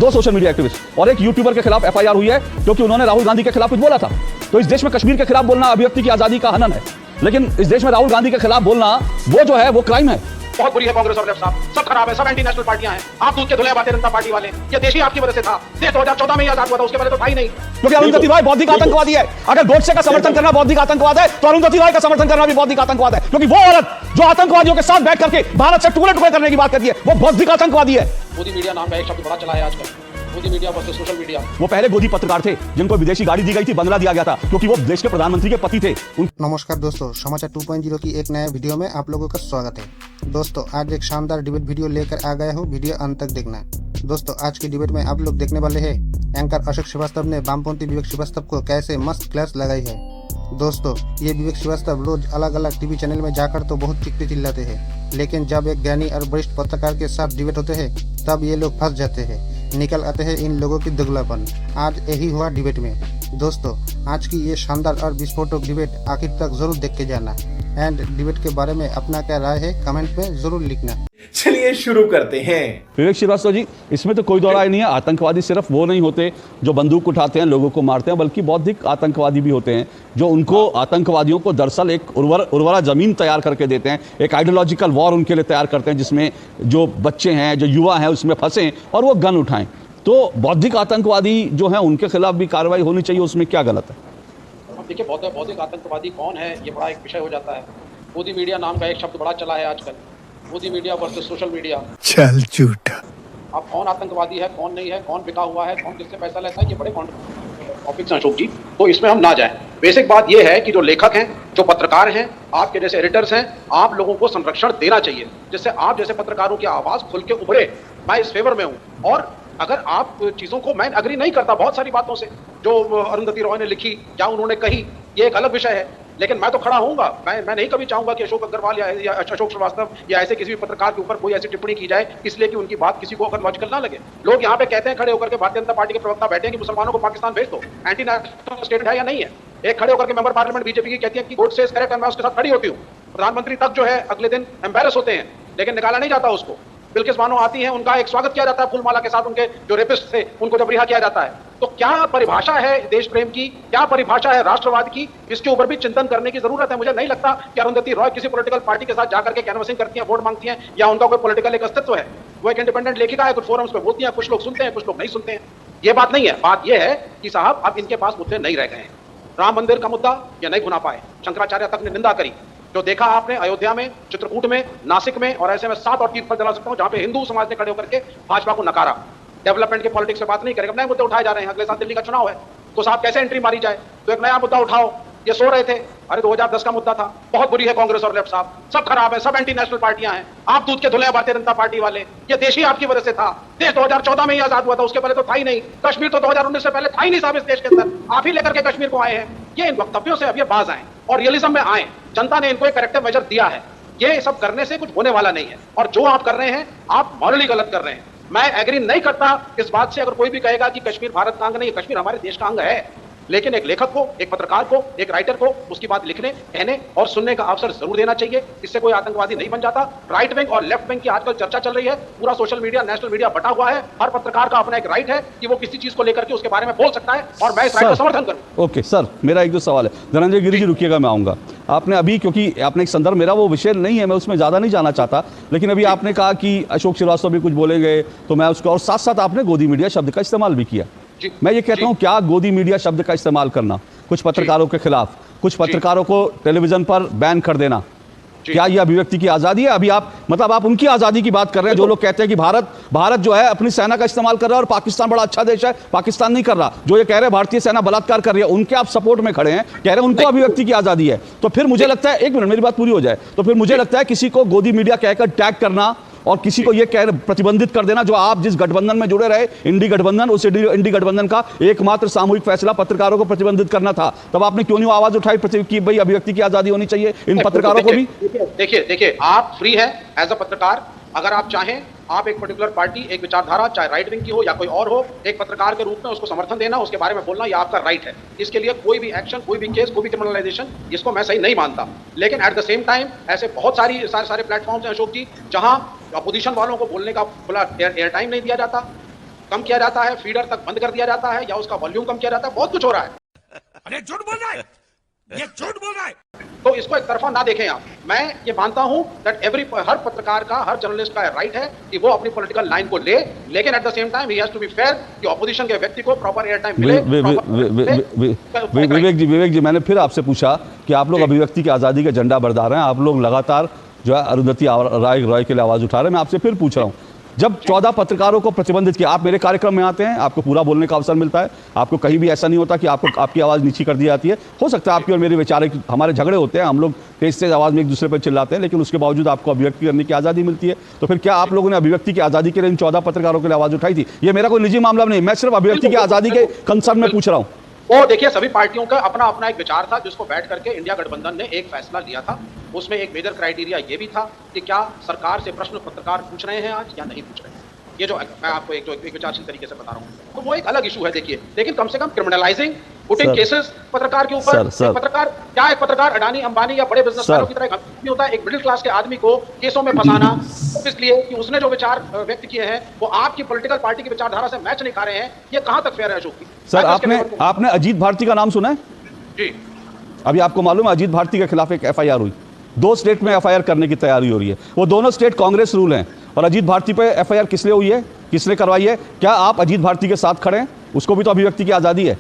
2 social media activist और एक YouTuber के खिलाफ एफआईआर हुई है क्योंकि उन्होंने राहुल गांधी के खिलाफ कुछ बोला था। तो इस देश में कश्मीर के खिलाफ बोलना अभिव्यक्ति की आजादी का हनन है, लेकिन इस देश में राहुल गांधी के खिलाफ बोलना वो जो है वो क्राइम है। बहुत बुरी है कांग्रेस और लेफ्ट साहब, सब खराब है, सब एंटी नेशनल पार्टियां हैं। आप दूध के धुले भारतीय जनता पार्टी वाले, ये देश ही आपकी वजह से था। देश 2014 में ही आजाद हुआ था, उसके पहले तो था ही नहीं। क्योंकि अरुंधति रॉय बौद्धिक आतंकवादी है। अगर गोडसे का समर्थन करना बौद्धिक आतंकवाद है तो अरुंधति रॉय का समर्थन करना भी बौद्धिक आतंकवाद है, क्योंकि वो औरत जो आतंकवादियों के साथ बैठ करके भारत से टुकड़े टुकड़े करने की बात करती है वो बौद्धिक आतंकवादी है। मोदी मीडिया नाम का एक शब्द बड़ा चला है आजकल, Modi media versus social media. वो पहले गोदी पत्रकार थे जिनको विदेशी गाड़ी दी गई थी, बंगला दिया गया था क्योंकि वो देश के प्रधानमंत्री के पति थे। नमस्कार दोस्तों, समाचार 2.0 की एक नए वीडियो में आप लोगों का स्वागत है। दोस्तों आज एक शानदार डिबेट वीडियो लेकर आ गया हूँ, वीडियो अंत तक देखना। दोस्तों आज की डिबेट में आप लोग देखने वाले हैं एंकर अशोक श्रीवास्तव ने वामपंथी विवेक श्रीवास्तव को कैसे मस्त क्लैश लगाई है। दोस्तों ये विवेक श्रीवास्तव रोज अलग अलग टीवी चैनल में जाकर तो बहुत चीखते चिल्लाते हैं, लेकिन जब एक ज्ञानी और वरिष्ठ पत्रकार के साथ डिबेट होते हैं तब ये लोग फंस जाते हैं, निकल आते हैं इन लोगों की दुगलापन। आज यही हुआ डिबेट में। दोस्तों आज की ये शानदार और विस्फोटक डिबेट आखिर तक जरूर देख के जाना एंड डिबेट के बारे में अपना क्या राय है कमेंट में जरूर लिखना। चलिए शुरू करते हैं। विवेक श्रीवास्तव जी, इसमें तो कोई दो राय नहीं है। आतंकवादी सिर्फ वो नहीं होते जो बंदूक उठाते हैं, लोगों को मारते हैं, बल्कि बौद्धिक आतंकवादी भी होते हैं जो उनको आतंकवादियों को दरअसल एक उर्वरा जमीन तैयार करके देते हैं, एक आइडियोलॉजिकल वॉर उनके लिए तैयार करते हैं जिसमें जो बच्चे हैं, जो युवा हैं उसमें फंसें और वो गन उठाएं। तो बौद्धिक आतंकवादी जो है उनके खिलाफ भी कार्रवाई होनी चाहिए, उसमें क्या गलत है? देखिए बौद्धिक आतंकवादी कौन है ये बड़ा एक विषय हो जाता है। मोदी मीडिया नाम का एक शब्द बड़ा चला है आजकल, Modi media versus social media. चल झूठा। अब कौन आतंकवादी है, कौन नहीं है, कौन बिका हुआ है, कौन किससे पैसा लेता है, ये बड़े टॉपिक्स हैं अशोक जी, तो इसमें हम ना जाएं। बेसिक बात ये है कि जो लेखक हैं, जो पत्रकार हैं, आपके जैसे एडिटर्स हैं, आप लोगों को संरक्षण देना चाहिए जिससे आप जैसे पत्रकारों की आवाज खुल के उभरे। मैं इस फेवर में हूँ। और अगर आप चीज़ों को, मैं अग्री नहीं करता बहुत सारी बातों से जो अरुंधति रॉय ने लिखी या उन्होंने कही, ये एक अलग विषय है, लेकिन मैं तो खड़ा होऊंगा। मैं नहीं कभी चाहूंगा कि अशोक अग्रवाल या अशोक श्रीवास्तव या ऐसे किसी भी पत्रकार के ऊपर कोई ऐसी टिप्पणी की जाए इसलिए कि उनकी बात किसी को अगर लॉजिकल ना लगे। लोग यहाँ पे कहते हैं खड़े होकर के, भारतीय जनता पार्टी के प्रवक्ता बैठे हैं कि मुसलमानों को पाकिस्तान भेज दो, एंटी नेशनल स्टेटमेंट है या नहीं है। एक खड़े होकर के मेंबर पार्लियामेंट बीजेपी की कहती है कि गोडसे इज करेक्ट, मैं उसके साथ खड़ी होती हूँ। प्रधानमंत्री तक जो है अगले दिन एम्बेरस होते हैं, लेकिन निकाला नहीं जाता उसको। बिल्किस बानो आती हैं, उनका एक स्वागत किया जाता है फूलमाला के साथ, उनके जो रेपिस्ट थे उनको जब रिहा किया जाता है। तो क्या परिभाषा है देश प्रेम की, क्या परिभाषा है राष्ट्रवाद की, इसके ऊपर भी चिंतन करने की जरूरत है। मुझे नहीं लगता कि अरुंधति रॉय किसी पॉलिटिकल पार्टी के साथ जाकर के कैनवसिंग करती हैं, वोट मांगती हैं, या उनका कोई पॉलिटिकल एक अस्तित्व है। वो एक इंडिपेंडेंट लेखिका है, कुछ फोरम्स पे बोलती हैं, कुछ लोग सुनते हैं, कुछ लोग नहीं सुनते हैं। ये बात नहीं है। बात यह है कि साहब अब इनके पास मुद्दे नहीं रह गए हैं। राम मंदिर का मुद्दा ये नहीं भुना पाए, शंकराचार्य तक ने निंदा करी। जो देखा आपने अयोध्या में, चित्रकूट में, नासिक में, और ऐसे में 7 और तीर्थ पर जला सकता हूं जहां पे हिंदू समाज ने खड़े होकर के भाजपा को नकारा। डेवलपमेंट के पॉलिटिक्स से बात नहीं करेगा, नए मुद्दे उठाए जा रहे हैं। अगले साल दिल्ली का चुनाव है तो साहब कैसे एंट्री मारी जाए, तो एक नया मुद्दा उठाओ। ये सो रहे थे, अरे 2010 का मुद्दा था। बहुत बुरी है कांग्रेस और लेफ्ट साहब, सब खराब है, सब एंटी नेशनल पार्टियां हैं। आप दूध के धुले हैं भारतीय जनता पार्टी वाले, ये देश ही आपकी वजह से था। देश 2014 में ही आजाद हुआ था, उसके पहले तो था ही नहीं। कश्मीर तो 2019 से पहले था ही नहीं साहब इस देश के अंदर, आप ही लेकर के कश्मीर को आए हैं। ये इन वक्तव्यों से अब ये बाज आए और रियलिज्म में आए। जनता ने इनको एक करेक्टिव मेजर दिया है। ये सब करने से कुछ होने वाला नहीं है, और जो आप कर रहे हैं आप मॉरली गलत कर रहे हैं। मैं एग्री नहीं करता इस बात से अगर कोई भी कहेगा कि कश्मीर भारत का अंग नहीं, कश्मीर हमारे देश का अंग है। लेकिन एक लेखक को, एक पत्रकार को, एक राइटर को उसकी बात लिखने, कहने और सुनने का अवसर जरूर देना चाहिए। इससे कोई आतंकवादी नहीं बन जाता। राइट विंग और लेफ्ट विंग की आजकल चर्चा चल रही है, पूरा सोशल मीडिया, नेशनल मीडिया बटा हुआ है। हर पत्रकार का अपना एक राइट है कि वो किसी चीज को लेकर के उसके बारे में बोल सकता है, और मैं इस राइट का समर्थन करूं। ओके सर, मेरा एक दो सवाल है। धनंजय गिरी जी रुकिएगा, मैं आऊंगा। आपने अभी, क्योंकि आपने एक संदर्भ, मेरा वो विषय नहीं है, मैं उसमें ज़्यादा नहीं जाना चाहता, लेकिन अभी आपने कहा कि अशोक श्रीवास्तव भी कुछ बोलेंगे तो मैं उसको, और साथ साथ आपने गोदी मीडिया शब्द का इस्तेमाल भी किया। मैं ये कहता हूँ, क्या गोदी मीडिया शब्द का इस्तेमाल करना कुछ पत्रकारों के खिलाफ, कुछ पत्रकारों को टेलीविजन पर बैन कर देना, क्या यह अभिव्यक्ति की आजादी है? अभी आप, मतलब आप उनकी आजादी की बात कर रहे हैं जो लोग कहते हैं कि भारत जो है अपनी सेना का इस्तेमाल कर रहा है और पाकिस्तान बड़ा अच्छा देश है, पाकिस्तान नहीं कर रहा। जो ये कह रहे हैं भारतीय सेना बलात्कार कर रही है, उनके आप सपोर्ट में खड़े हैं, कह रहे हैं उनको अभिव्यक्ति की आजादी है। तो फिर मुझे लगता है, एक मिनट मेरी बात पूरी हो जाए, तो फिर मुझे लगता है किसी को गोदी मीडिया कहकर टैग करना और किसी को ये कह प्रतिबंधित कर देना, जो आप जिस गठबंधन में जुड़े रहे, इंडी गठबंधन, उस इंडी गठबंधन का एकमात्र सामूहिक फैसला पत्रकारों को प्रतिबंधित करना था, तब आपने क्यों नहीं आवाज उठाई कि भाई अभिव्यक्ति की आजादी होनी चाहिए इन पत्रकारों को भी? देखिए आप फ्री है एज अ पत्रकार। अगर आप चाहें, आप एक पर्टिकुलर पार्टी, एक विचारधारा, चाहे राइट विंग की हो या कोई और हो, एक पत्रकार के रूप में उसको समर्थन देना, उसके बारे में बोलना, ये आपका राइट है। इसके लिए कोई भी एक्शन, कोई भी केस, कोई भी क्रिमिनलाइजेशन, इसको मैं सही नहीं मानता। लेकिन एट द सेम टाइम ऐसे बहुत सारे प्लेटफॉर्म्स हैं अशोक जी, जहां अपोजिशन वालों को बोलने का खुला एयर टाइम नहीं दिया जाता। कम किया जाता है, फीडर तक बंद कर दिया जाता है, या उसका वॉल्यूम कम किया जाता है, बहुत कुछ हो रहा है। अरे झूठ बोल रहा है, ये झूठ बोल रहा है। तो इसको एक तरफा ना देखें आप। मैं ये मानता हूं दैट हर पत्रकार का, हर जर्नलिस्ट का राइट है कि वो अपनी पॉलिटिकल लाइन को ले, लेकिन at the same time he has to be fair कि ऑपोजिशन के व्यक्ति को प्रॉपर एयर टाइम मिले। विवेक जी, मैंने फिर आपसे पूछा कि आप लोग अभिव्यक्ति की आज़ादी के झंडा बरदार हैं, आप लोग लगातार जो है अरुंधति रॉय के लिए आवाज़ उठा रहे हैं। मैं आपसे फिर पूछ रहा हूँ, जब 14 पत्रकारों को प्रतिबंधित किया, आप मेरे कार्यक्रम में आते हैं, आपको पूरा बोलने का अवसर मिलता है, आपको कहीं भी ऐसा नहीं होता कि आपकी आवाज़ नीची कर दी जाती है। हो सकता है आपकी और मेरे वैचारिक हमारे झगड़े होते हैं, हम लोग तेज आवाज़ में एक दूसरे पर चिल्लाते हैं, लेकिन उसके बावजूद आपको अभिव्यक्ति करने की आज़ादी मिलती है। तो फिर क्या आप लोगों ने अभिव्यक्ति की आज़ादी के लिए इन 14 पत्रकारों के लिए आवाज़ उठाई थी? ये मेरा कोई निजी मामला नहीं, मैं सिर्फ अभिव्यक्ति की आज़ादी के कंसर्न में पूछ रहा हूँ। वो देखिए, सभी पार्टियों का अपना अपना एक विचार था, जिसको बैठ करके इंडिया गठबंधन ने एक फैसला लिया था। उसमें एक मेजर क्राइटेरिया ये भी था कि क्या सरकार से प्रश्न पत्रकार पूछ रहे हैं आज या नहीं पूछ रहे हैं। ये जो मैं आपको एक विचारशील तरीके से बता रहा हूँ, तो वो एक अलग इशू है देखिए। लेकिन कम से कम क्रिमिनलाइजिंग, पुटिंग केसेस पत्रकार के ऊपर, एक पत्रकार अडानी अंबानी या बड़े बिजनेसमैनों की तरह नहीं होता है। एक मिडिल क्लास के आदमी को केसों में फंसाना इसलिए कि उसने जो विचार व्यक्त किए हैं वो आपकी पॉलिटिकल पार्टी की विचारधारा से मैच नहीं खा रहे हैं, ये कहां तक फेयर है अशोक जी? सर, आपने अजीत भारती का नाम सुना है? जी, अभी आपको मालूम है अजीत भारती के खिलाफ एक FIR हुई, 2 स्टेट में FIR करने की तैयारी हो रही है। वो दोनों स्टेट कांग्रेस रूल हैं, और अजीत भारती पे FIR किस लिए हुई है, किसने करवाई है? क्या आप अजीत भारती के साथ खड़े हैं? उसको भी तो अभिव्यक्ति की आजादी है।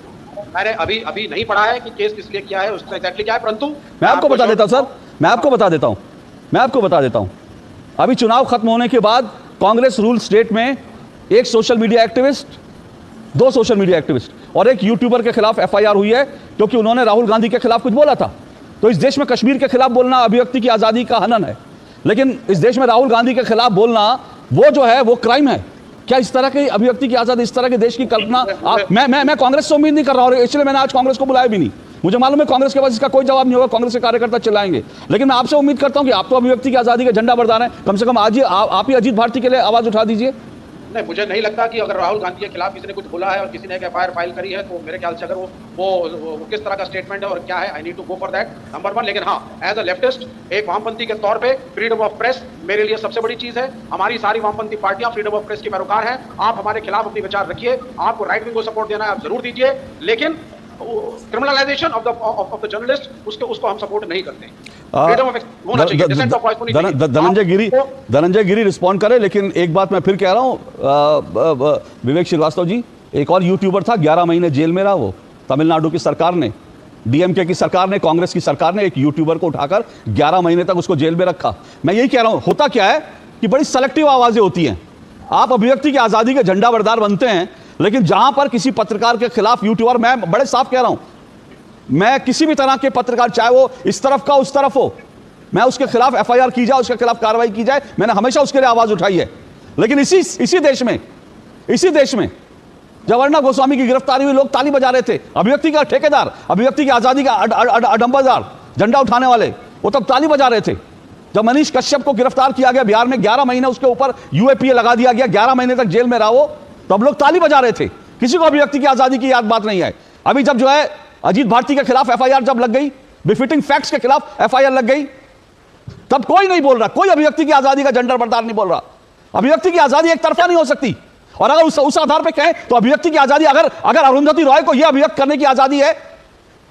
मैंने अभी नहीं पढ़ा है कि केस किस लिए किया है, उसका एग्जैक्टली क्या है, परंतु मैं आपको बता देता हूं सर, मैं आपको बता देता हूं। अभी चुनाव खत्म होने के बाद कांग्रेस रूल स्टेट में एक social media activist, 2 social media activist और एक यूट्यूबर के खिलाफ FIR हुई है, क्योंकि उन्होंने राहुल गांधी के खिलाफ कुछ बोला था। तो इस देश में कश्मीर के खिलाफ बोलना अभिव्यक्ति की आजादी का हनन है, लेकिन इस देश में राहुल गांधी के खिलाफ बोलना वो जो है वो क्राइम है। क्या इस तरह की अभिव्यक्ति की आजादी, इस तरह के देश की कल्पना मैं कांग्रेस से उम्मीद नहीं कर रहा हूं, इसलिए मैंने आज कांग्रेस को बुलाया भी नहीं। मुझे मालूम है कांग्रेस के पास इसका कोई जवाब नहीं होगा, कांग्रेस के कार्यकर्ता चिल्लाएंगे, लेकिन मैं आपसे उम्मीद करता हूं कि आप तो अभिव्यक्ति की आजादी के झंडा बरदार हैं, कम से कम आज ही आप ही अजीत भारती के लिए आवाज उठा दीजिए। नहीं, मुझे नहीं लगता कि अगर राहुल गांधी के खिलाफ किसी ने कुछ बोला है और किसी ने एक FIR फाइल करी है, तो मेरे ख्याल से अगर वो किस तरह का स्टेटमेंट है और क्या है, I need to go for that, number 1। लेकिन हाँ, एज अ लेफ्टिस्ट, एक वामपंथी के तौर पे फ्रीडम ऑफ प्रेस मेरे लिए सबसे बड़ी चीज है। हमारी सारी वामपंथी पार्टियां फ्रीडम ऑफ प्रेस की पैरोकार हैं। आप हमारे खिलाफ अपनी विचार रखिए, आपको राइट विंग को सपोर्ट देना है आप जरूर दीजिए, लेकिन क्रिमिनलाइजेशन ऑफ द जर्नलिस्ट उसको हम सपोर्ट नहीं करते। धनंजय गिरी रिस्पॉन्ड करे, लेकिन एक बात मैं फिर कह रहा हूं, विवेक श्रीवास्तव जी, एक और यूट्यूबर था 11 महीने जेल में रहा। वो तमिलनाडु की सरकार ने, DMK की सरकार ने, कांग्रेस की सरकार ने एक यूट्यूबर को उठाकर 11 महीने तक उसको जेल में रखा। मैं यही कह रहा हूं, होता क्या है कि बड़ी सेलेक्टिव आवाजें होती हैं। आप अभिव्यक्ति की आजादी के झंडा बरदार बनते हैं, लेकिन जहां पर किसी पत्रकार के खिलाफ यूट्यूबर, मैं बड़े साफ कह रहा हूं, मैं किसी भी तरह के पत्रकार, चाहे वो इस तरफ का उस तरफ हो, मैं उसके खिलाफ FIR की जाए, उसके खिलाफ कार्रवाई की जाए, मैंने हमेशा उसके लिए आवाज उठाई है। लेकिन इसी देश में जब अर्णब गोस्वामी की गिरफ्तारी हुई, लोग ताली बजा रहे थे। अभिव्यक्ति का ठेकेदार, अभिव्यक्ति की आजादी का अडंबरदार, झंडा उठाने वाले, वो तब ताली बजा रहे थे। जब मनीष कश्यप को गिरफ्तार किया गया बिहार में, 11 महीने उसके ऊपर UAPA लगा दिया गया, 11 महीने तक जेल में रहा वो, तब लोग ताली बजा रहे थे। किसी को अभिव्यक्ति की आजादी की याद बात नहीं है। अभी जब जो है अजीत भारती के खिलाफ FIR जब लग गई, बिफिटिंग फैक्ट्स के खिलाफ FIR लग गई, तब कोई नहीं बोल रहा, कोई अभिव्यक्ति की आजादी का झंडा बरदार नहीं बोल रहा। अभिव्यक्ति की आजादी एक तरफा नहीं हो सकती, और अगर उस आधार पर कहें तो अभिव्यक्ति की आजादी, अगर अरुंधति रॉय को यह अभिव्यक्त करने की आजादी है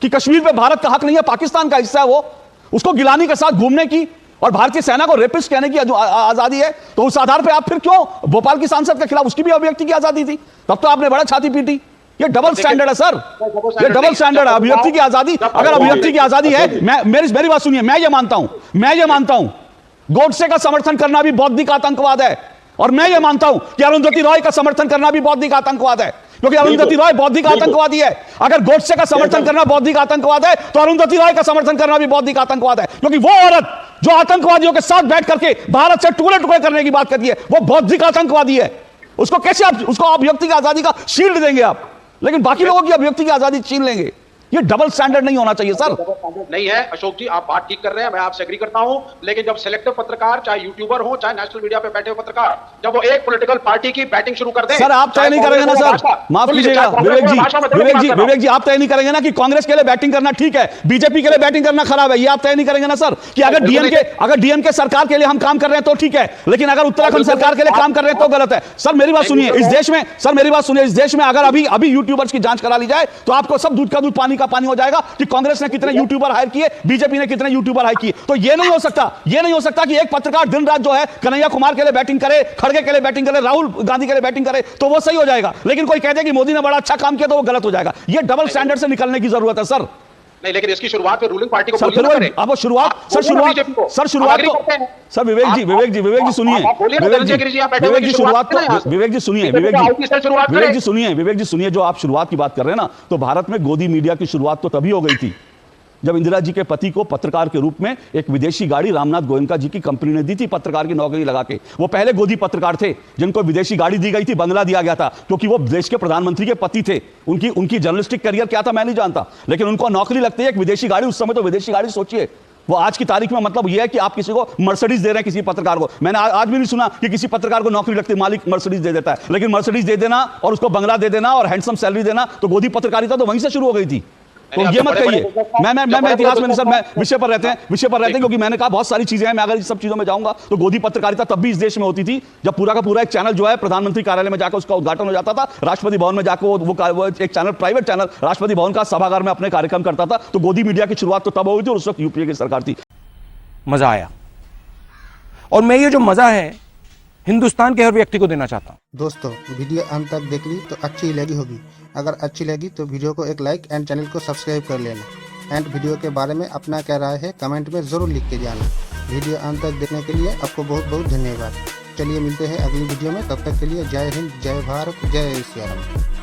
कि कश्मीर पे भारत का हक नहीं है, पाकिस्तान का हिस्सा है वो, उसको गिलानी के साथ घूमने की और भारतीय सेना को रेपिस्ट कहने की आजादी है, तो उस आधार पर आप फिर क्यों भोपाल की सांसद के खिलाफ, उसकी भी अभिव्यक्ति की आजादी थी, तब तो आपने बड़ा छाती पीटी। ये डबल स्टैंडर्ड है सर, ये डबल स्टैंडर्ड है। अभिव्यक्ति की आजादी, अगर अभिव्यक्ति की आजादी है, मेरी बात सुनिए, मैं ये मानता हूं गोडसे का समर्थन करना भी बौद्धिक आतंकवाद है, और मैं ये मानता हूं कि अरुंधति रॉय का समर्थन करना भी बौद्धिक आतंकवाद है, क्योंकि अरुंधति रॉय बौद्धिक आतंकवादी है। अगर गोडसे का समर्थन करना बौद्धिक आतंकवाद है, तो अरुंधति रॉय का समर्थन करना भी बौद्धिक आतंकवाद है, क्योंकि वो औरत जो आतंकवादियों के साथ बैठ करके भारत से टुकड़े टुकड़े करने की बात करती है, वो बौद्धिक आतंकवादी है। उसको कैसे आप, उसको अभिव्यक्ति की आजादी का शील्ड देंगे आप, लेकिन बाकी लोगों की अभिव्यक्ति की आजादी छीन लेंगे? ये डबल स्टैंडर्ड नहीं होना चाहिए सर। नहीं है अशोक जी, आप बात ठीक कर रहे हैं, मैं आपसे एग्री करता हूं, लेकिन जब सिलेक्टिव पत्रकार, चाहे यूट्यूबर हो चाहे नेशनल मीडिया पे बैठे हुए पत्रकार, जब वो एक पॉलिटिकल पार्टी की बैटिंग शुरू कर दें, सर आप तय नहीं करेंगे ना सर, माफ कीजिएगा विवेक जी आप तय नहीं करेंगे ना कि कांग्रेस के लिए बैटिंग करना ठीक है, बीजेपी के लिए बैटिंग करना खराब है, ये आप तय नहीं करेंगे ना सर कि अगर डीएमके सरकार के लिए हम काम कर रहे हैं तो ठीक है, लेकिन अगर उत्तराखंड सरकार के लिए काम कर रहे हैं तो गलत है। सर मेरी बात सुनिए, इस देश में सर मेरी बात सुनिए, इस देश में अगर अभी यूट्यूबर्स की जांच करा ली जाए तो आपको सब दूध का दूध पानी का पानी हो जाएगा कि कांग्रेस ने कितने यूट्यूबर हायर किए, बीजेपी ने कितने यूट्यूबर हायर किए। तो ये नहीं हो सकता कि एक पत्रकार दिन रात जो है कन्हैया कुमार के लिए बैटिंग करे, खड़गे के लिए बैटिंग करे, राहुल गांधी के लिए बैटिंग करे तो वो सही हो जाएगा, लेकिन कोई कह दे कि मोदी ने बड़ा अच्छा काम किया तो वो गलत हो जाएगा। ये डबल स्टैंडर्ड से निकलने की जरूरत है सर। नहीं, लेकिन इसकी शुरुआत रूलिंग पार्टी को सर फिर अब शुरुआत तो सर विवेक जी सुनिए, विवेक जी सुनिए, जो आप शुरुआत की बात कर रहे हैं ना, तो भारत में गोदी मीडिया की शुरुआत तो तभी हो गई थी जब इंदिरा जी के पति को पत्रकार के रूप में एक विदेशी गाड़ी रामनाथ गोयनका जी की कंपनी ने दी थी पत्रकार की नौकरी लगा के। वो पहले गोदी पत्रकार थे जिनको विदेशी गाड़ी दी गई थी, बंगला दिया गया था, क्योंकि वो देश के प्रधानमंत्री के पति थे। उनकी जर्नलिस्टिक करियर क्या था मैं नहीं जानता, लेकिन उनको नौकरी लगती है एक विदेशी गाड़ी। उस समय तो विदेशी गाड़ी सोचिए, वो आज की तारीख में मतलब यह है कि आप किसी को मर्सिडीज दे रहे हैं किसी पत्रकार को। मैंने आज भी नहीं सुना कि किसी पत्रकार को नौकरी लगती, मालिक मर्सिडीज दे देता है, लेकिन मर्सिडीज दे देना और उसको बंगला दे देना और हैंडसम सैलरी देना, तो गोदी पत्रकारिता तो वहीं से शुरू हो गई थी। तो ये मत कहिए, मैं इतिहास में सर, मैं विषय पर रहते हैं क्योंकि मैंने कहा बहुत सारी चीजें हैं, मैं अगर इस सब चीजों में जाऊंगा तो गोदी पत्रकारिता तब भी इस देश में होती थी जब पूरा का पूरा एक चैनल जो है प्रधानमंत्री कार्यालय में जाकर उसका उद्घाटन हो जाता था, राष्ट्रपति भवन में जाकर वो एक channel, private channel Rashtrapati Bhavan का सभागार में अपने कार्यक्रम करता था। तो गोदी मीडिया की शुरुआत तो तब हुई थी और उस वक्त यूपीए की सरकार थी। मजा आया, और मैं ये जो मजा है हिंदुस्तान के हर व्यक्ति को देना चाहता हूं। दोस्तों वीडियो अंत तक देख ली तो अच्छी लगी होगी। अगर अच्छी लगी तो वीडियो को एक लाइक एंड चैनल को सब्सक्राइब कर लेना। एंड वीडियो के बारे में अपना क्या राय है कमेंट में ज़रूर लिख के जाना। वीडियो अंत तक देखने के लिए आपको बहुत बहुत धन्यवाद। चलिए मिलते हैं अगली वीडियो में, तब तक के लिए जय हिंद, जय भारत, जय श्री राम।